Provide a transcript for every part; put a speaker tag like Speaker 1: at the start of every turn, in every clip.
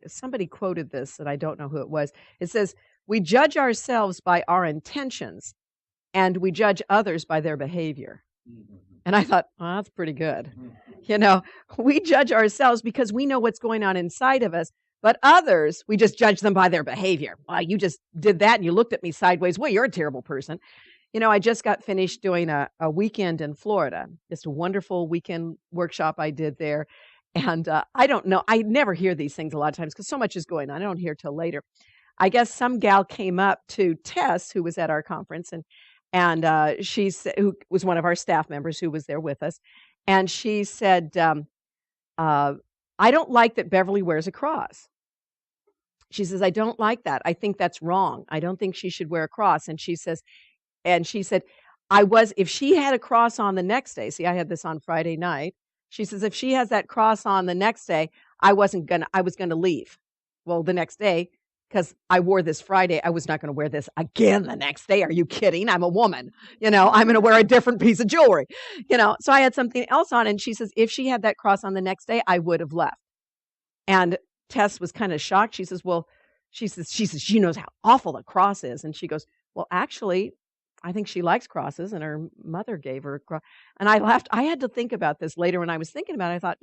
Speaker 1: somebody quoted this, and I don't know who it was. It says, we judge ourselves by our intentions, and we judge others by their behavior. And I thought, well, that's pretty good. We judge ourselves because we know what's going on inside of us, but others, we just judge them by their behavior. Well, you just did that and you looked at me sideways. Well, you're a terrible person. I just got finished doing a weekend in Florida, just a wonderful weekend workshop I did there. And I don't know, I never hear these things a lot of times because so much is going on. I don't hear till later. I guess some gal came up to Tess, who was at our conference, and she said, who was one of our staff members who was there with us. And she said, I don't like that Beverly wears a cross. She says, I don't like that. I think that's wrong. I don't think she should wear a cross. And she said, if she had a cross on the next day, see, I had this on Friday night. She says, if she has that cross on the next day, I was going to leave. Well, the next day, because I wore this Friday, I was not going to wear this again the next day. Are you kidding? I'm a woman. I'm going to wear a different piece of jewelry. So I had something else on. And she says, if she had that cross on the next day, I would have left. And Tess was kind of shocked. She says, she knows how awful the cross is. And she goes, well, actually, I think she likes crosses, and her mother gave her a cross. And I laughed. I had to think about this later when I was thinking about it. I thought,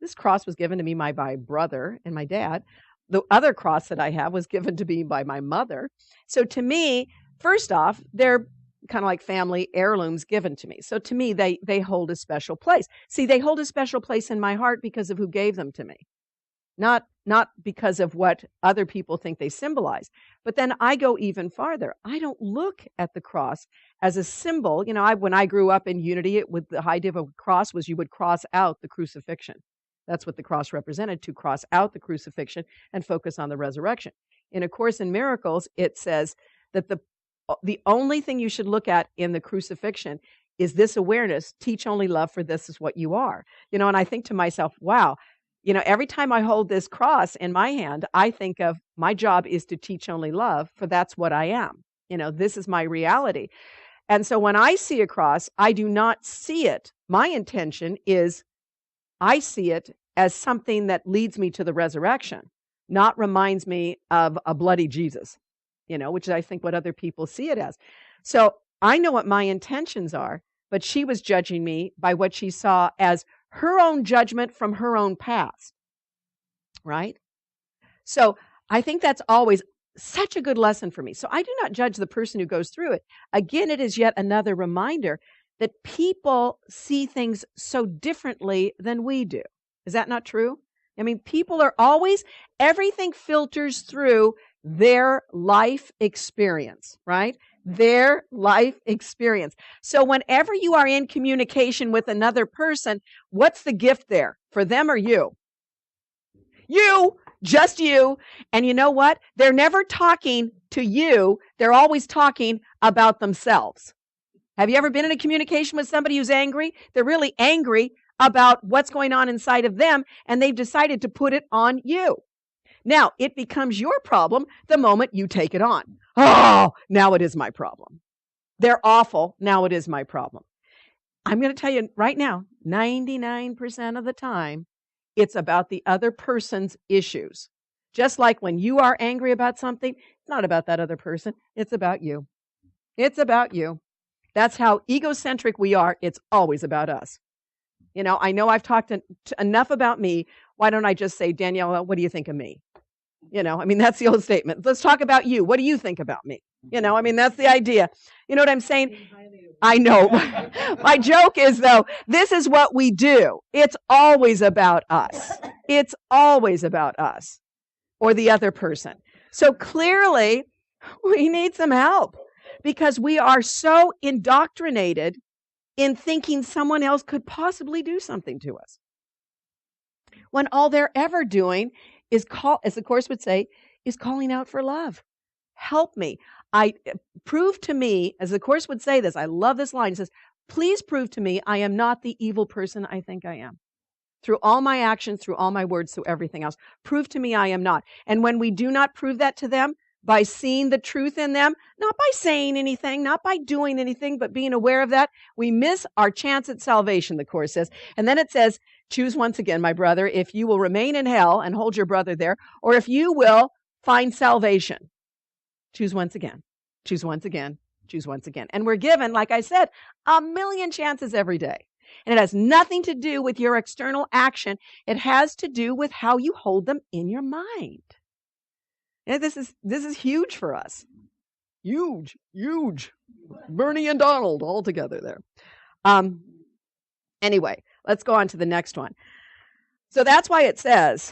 Speaker 1: this cross was given to me by my brother and my dad. The other cross that I have was given to me by my mother. So to me, first off, they're kind of like family heirlooms given to me. So to me, they hold a special place. See, they hold a special place in my heart because of who gave them to me. Not because of what other people think they symbolize. But then I go even farther. I don't look at the cross as a symbol. When I grew up in Unity, with the idea of a cross was you would cross out the crucifixion. That's what the cross represented, to cross out the crucifixion and focus on the resurrection. In A Course in Miracles, it says that the only thing you should look at in the crucifixion is this awareness, teach only love, for this is what you are. And I think to myself, wow, every time I hold this cross in my hand, I think of my job is to teach only love, for that's what I am. This is my reality. And so when I see a cross, I do not see it. My intention is I see it as something that leads me to the resurrection, not reminds me of a bloody Jesus, which is, I think, what other people see it as. So I know what my intentions are, but she was judging me by what she saw as her own judgment from her own past, right? So I think that's always such a good lesson for me. So I do not judge the person who goes through it. Again, it is yet another reminder that people see things so differently than we do. Is that not true? I mean, people are always, everything filters through their life experience, right? Their life experience. So whenever you are in communication with another person, what's the gift there, for them or you? You, just you. And you know what? They're never talking to you. They're always talking about themselves. Have you ever been in a communication with somebody who's angry? They're really angry about what's going on inside of them, and they've decided to put it on you. Now, it becomes your problem the moment you take it on. Oh, now it is my problem. They're awful. Now it is my problem. I'm going to tell you right now, 99% of the time, it's about the other person's issues. Just like when you are angry about something, it's not about that other person. It's about you. It's about you. That's how egocentric we are. It's always about us. I know I've talked enough about me. Why don't I just say, Danielle, what do you think of me? That's the old statement. Let's talk about you. What do you think about me? That's the idea. You know what I'm saying? I know. My joke is, though, this is what we do. It's always about us. It's always about us or the other person. So clearly, we need some help because we are so indoctrinated in thinking someone else could possibly do something to us, when all they're ever doing is as the Course would say, is calling out for love. Help me. Prove to me, as the Course would say this, I love this line. It says, please prove to me I am not the evil person I think I am. Through all my actions, through all my words, through everything else. Prove to me I am not. And when we do not prove that to them, by seeing the truth in them, not by saying anything, not by doing anything, but being aware of that, we miss our chance at salvation, the Course says. And then it says, Choose once again, my brother, if you will remain in hell and hold your brother there, or if you will find salvation. Choose once again. Choose once again. Choose once again. And we're given, like I said, a million chances every day. And it has nothing to do with your external action. It has to do with how you hold them in your mind. And this is huge for us. Huge, huge. Bernie and Donald all together there. Anyway, let's go on to the next one. So that's why it says,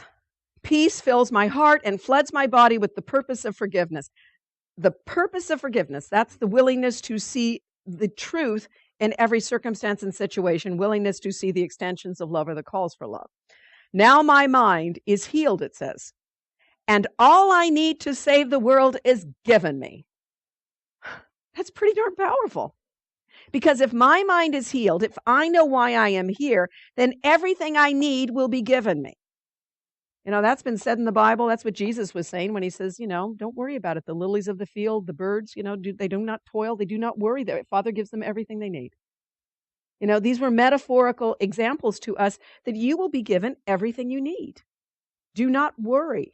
Speaker 1: peace fills my heart and floods my body with the purpose of forgiveness. The purpose of forgiveness, that's the willingness to see the truth in every circumstance and situation, willingness to see the extensions of love or the calls for love. Now my mind is healed, it says, and all I need to save the world is given me. That's pretty darn powerful. Because if my mind is healed, if I know why I am here, then everything I need will be given me. You know, that's been said in the Bible. That's what Jesus was saying when he says, you know, don't worry about it. The lilies of the field, the birds, you know, they do not toil. They do not worry. Their Father gives them everything they need. You know, these were metaphorical examples to us that you will be given everything you need. Do not worry.